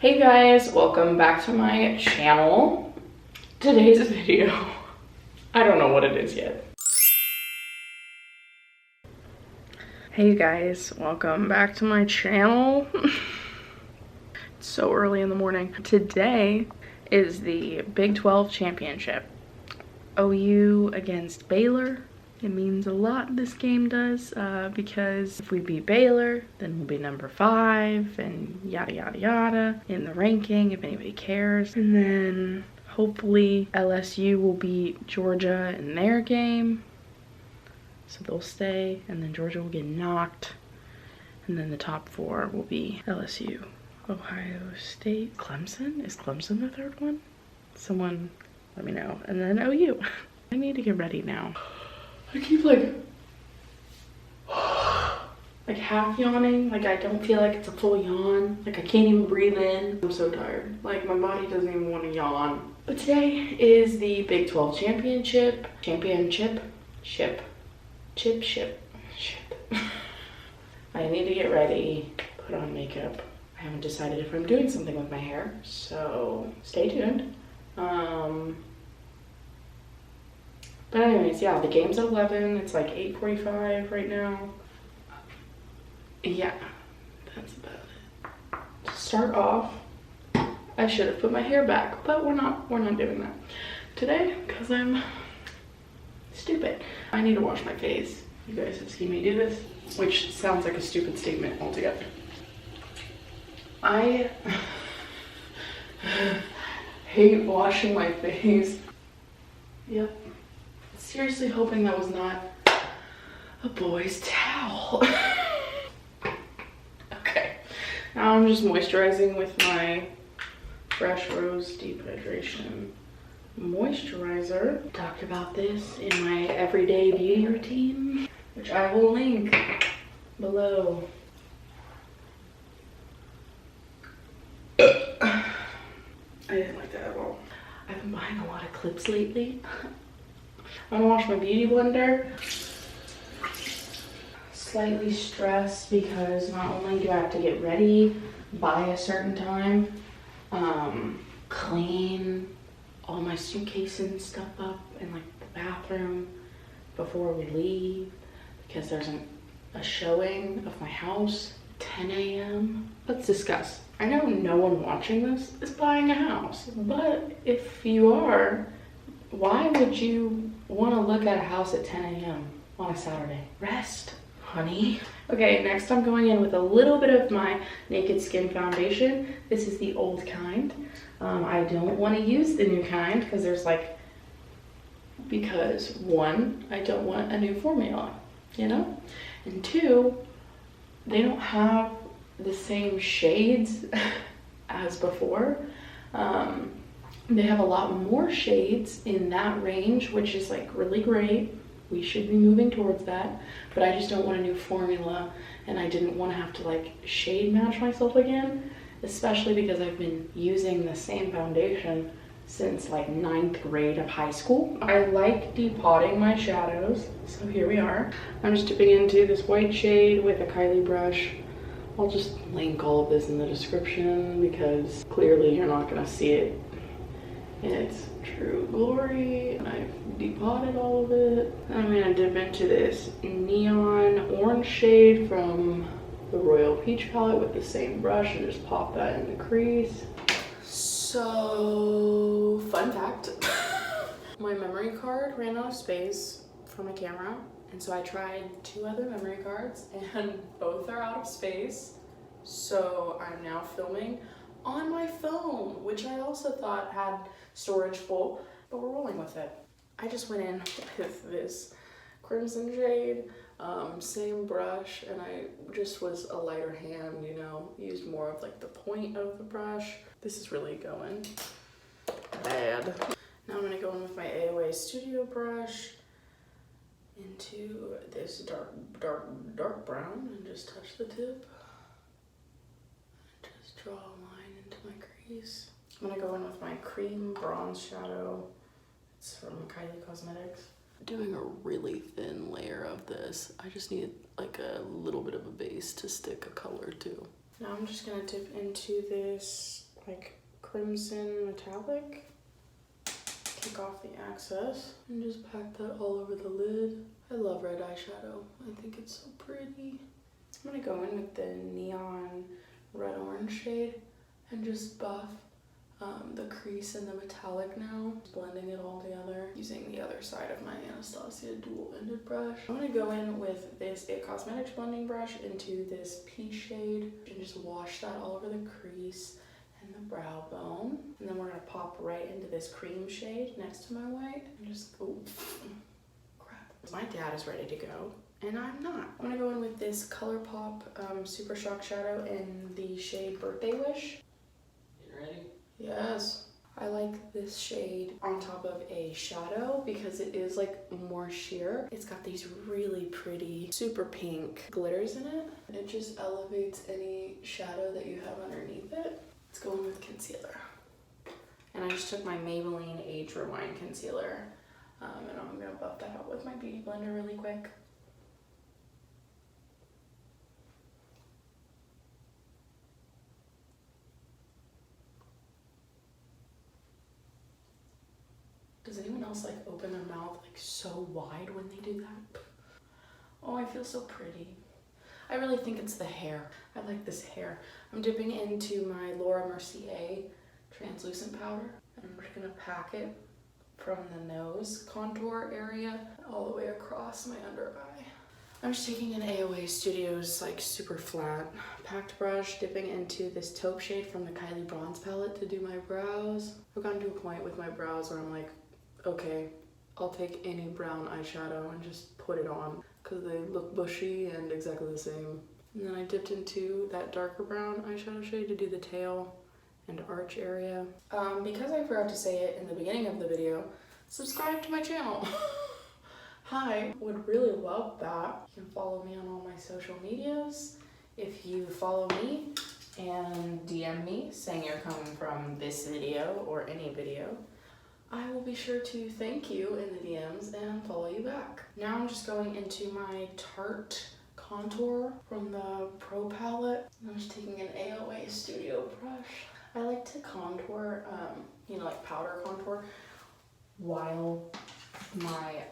Hey guys, welcome back to my channel. Today's video, I don't know what it is yet. Hey guys, welcome back to my channel. It's so early in the morning. Today is the Big 12 championship. OU against Baylor. It means a lot, this game does, because if we beat Baylor, then we'll be number 5 and yada yada yada in the ranking if anybody cares. And then hopefully LSU will beat Georgia in their game, so they'll stay, and then Georgia will get knocked, and then the top 4 will be LSU, Ohio State, Clemson. Is Clemson the third one? Someone let me know. And then OU. I need to get ready now. I keep like half yawning, like I don't feel like it's a full yawn, like I can't even breathe in. I'm so tired, like my body doesn't even want to yawn. But today is the Big 12 championship. I need to get ready, put on makeup. I haven't decided if I'm doing something with my hair, so stay tuned. But anyways, yeah, the game's at 11. It's like 8:45 right now. Yeah, that's about it. To start off, I should have put my hair back, but we're not doing that today because I'm stupid. I need to wash my face. You guys have seen me do this, which sounds like a stupid statement altogether. I hate washing my face. Yep. Seriously hoping that was not a boy's towel. Okay, now I'm just moisturizing with my Fresh Rose Deep Hydration Moisturizer. Talked about this in my everyday beauty routine, which I will link below. I didn't like that at all. I've been buying a lot of clips lately. I'm gonna wash my beauty blender. Slightly stressed because not only do I have to get ready by a certain time, clean all my suitcases and stuff up in like the bathroom before we leave, because there's a showing of my house at 10 a.m. Let's discuss. I know no one watching this is buying a house, but if you are, why would you want to look at a house at 10 a.m. on a Saturday? Rest, honey. Okay, next I'm going in with a little bit of my Naked Skin foundation. This is the old kind. I don't want to use the new kind because one, I don't want a new formula, you know? And two, they don't have the same shades as before. They have a lot more shades in that range, which is like really great. We should be moving towards that, but I just don't want a new formula, and I didn't want to have to like shade match myself again, especially because I've been using the same foundation since like 9th grade of high school. I like depotting my shadows, so here we are. I'm just dipping into this white shade with a Kylie brush. I'll just link all of this in the description because clearly you're not gonna see it in its true glory. I've depotted all of it. I'm gonna dip into this neon orange shade from the Royal Peach palette with the same brush and just pop that in the crease. So, fun fact, my memory card ran out of space for my camera, and so I tried 2 other memory cards and both are out of space. So I'm now filming on my phone, which I also thought had storage full, but we're rolling with it. I just went in with this crimson shade, same brush, and I just was a lighter hand, you know, used more of like the point of the brush. This is really going bad. Now I'm gonna go in with my AOA Studio brush into this dark brown and just touch the tip. Just draw a line into my crease. I'm gonna go in with my cream bronze shadow. It's from Kylie Cosmetics. Doing a really thin layer of this. I just need like a little bit of a base to stick a color to. Now I'm just gonna dip into this like crimson metallic. Take off the excess and just pack that all over the lid. I love red eyeshadow. I think it's so pretty. I'm gonna go in with the neon red orange shade and just buff the crease and the metallic now. Blending it all together using the other side of my Anastasia dual-ended brush. I'm gonna go in with this It Cosmetics blending brush into this peach shade and just wash that all over the crease and the brow bone. And then we're gonna pop right into this cream shade next to my white and just, oh, crap. My dad is ready to go and I'm not. I'm gonna go in with this ColourPop Super Shock Shadow in the shade Birthday Wish. You ready? Yes. I like this shade on top of a shadow because it is like more sheer. It's got these really pretty super pink glitters in it. It just elevates any shadow that you have underneath it. Let's go in with concealer. And I just took my Maybelline Age Rewind concealer and I'm gonna buff that out with my beauty blender really quick. Does anyone else like open their mouth like so wide when they do that? Oh, I feel so pretty. I really think it's the hair. I like this hair. I'm dipping into my Laura Mercier translucent powder. And I'm just gonna pack it from the nose contour area all the way across my under eye. I'm just taking an AOA Studios like super flat packed brush, dipping into this taupe shade from the Kylie Bronze palette to do my brows. I've gotten to a point with my brows where I'm like, okay, I'll take any brown eyeshadow and just put it on because they look bushy and exactly the same. And then I dipped into that darker brown eyeshadow shade to do the tail and arch area. Because I forgot to say it in the beginning of the video, subscribe to my channel. Hi, would really love that. You can follow me on all my social medias. If you follow me and DM me saying you're coming from this video or any video, I will be sure to thank you in the DMs and follow you back. Now I'm just going into my Tarte contour from the Pro palette. I'm just taking an AOA Studio brush. I like to contour, like powder contour while my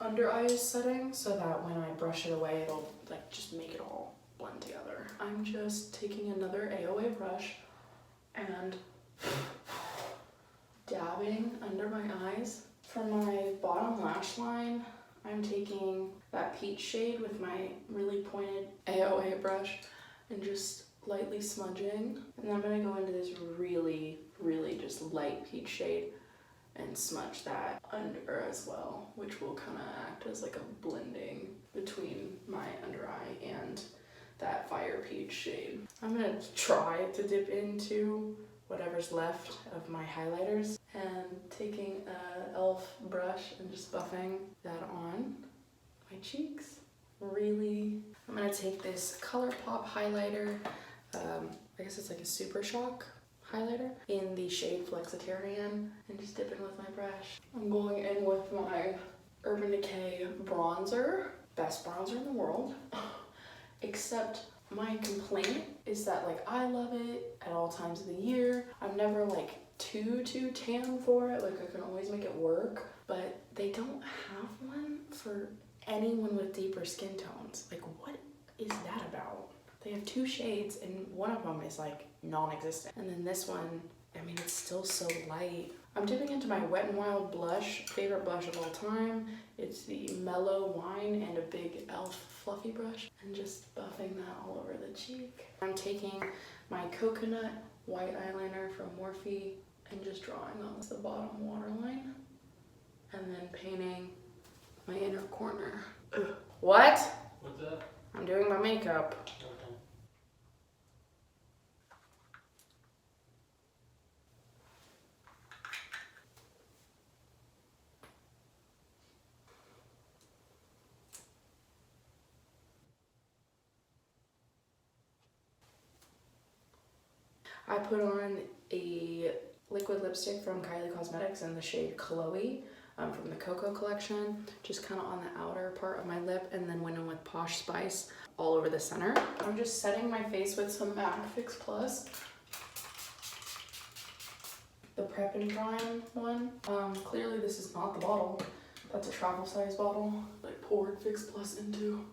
under eye is setting so that when I brush it away, it'll like just make it all blend together. I'm just taking another AOA brush and dabbing under my eyes. For my bottom lash line, I'm taking that peach shade with my really pointed AOA brush and just lightly smudging. And then I'm gonna go into this really, really just light peach shade and smudge that under as well, which will kind of act as like a blending between my under eye and that fire peach shade. I'm gonna try to dip into whatever's left of my highlighters and taking an e.l.f. brush and just buffing that on my cheeks. Really, I'm gonna take this ColourPop highlighter, I guess it's like a Super Shock highlighter in the shade Flexitarian and just dip in with my brush. I'm going in with my Urban Decay bronzer, best bronzer in the world, except my complaint is that like I love it at all times of the year. I'm never like too tan for it, like I can always make it work, but they don't have one for anyone with deeper skin tones. Like what is that about? They have two shades and one of them is like non-existent. And then this one, I mean, it's still so light. I'm dipping into my Wet n Wild blush, favorite blush of all time. It's the Mellow Wine and a big e.l.f. fluffy brush and just buffing that all over the cheek. I'm taking my coconut white eyeliner from Morphe and just drawing on the bottom waterline and then painting my inner corner. Ugh. What? What's up? I'm doing my makeup. Okay. I put on a liquid lipstick from Kylie Cosmetics in the shade Chloe from the Cocoa collection, just kind of on the outer part of my lip, and then went in with Posh Spice all over the center. I'm just setting my face with some MAC Fix Plus. the Prep and Prime one. Clearly this is not the bottle. That's a travel size bottle. I poured Fix Plus into.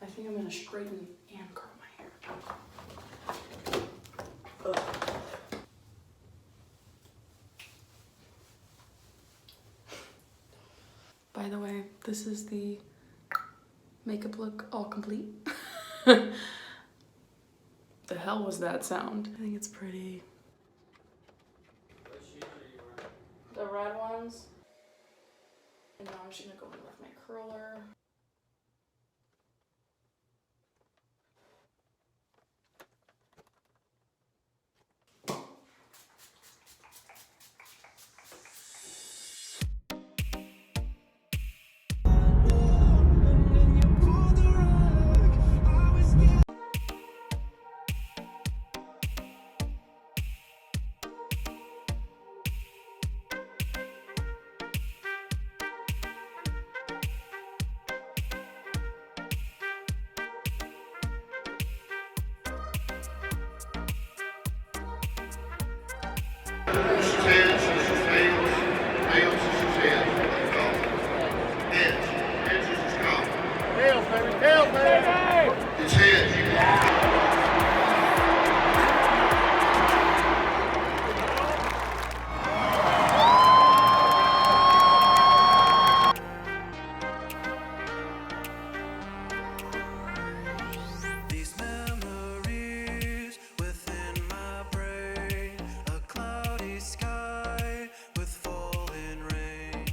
I think I'm gonna straighten and curl my hair. Ugh. By the way, this is the makeup look all complete. The hell was that sound? I think it's pretty. What shoes are you wearing? The red ones. And now I'm just gonna go in with my curler.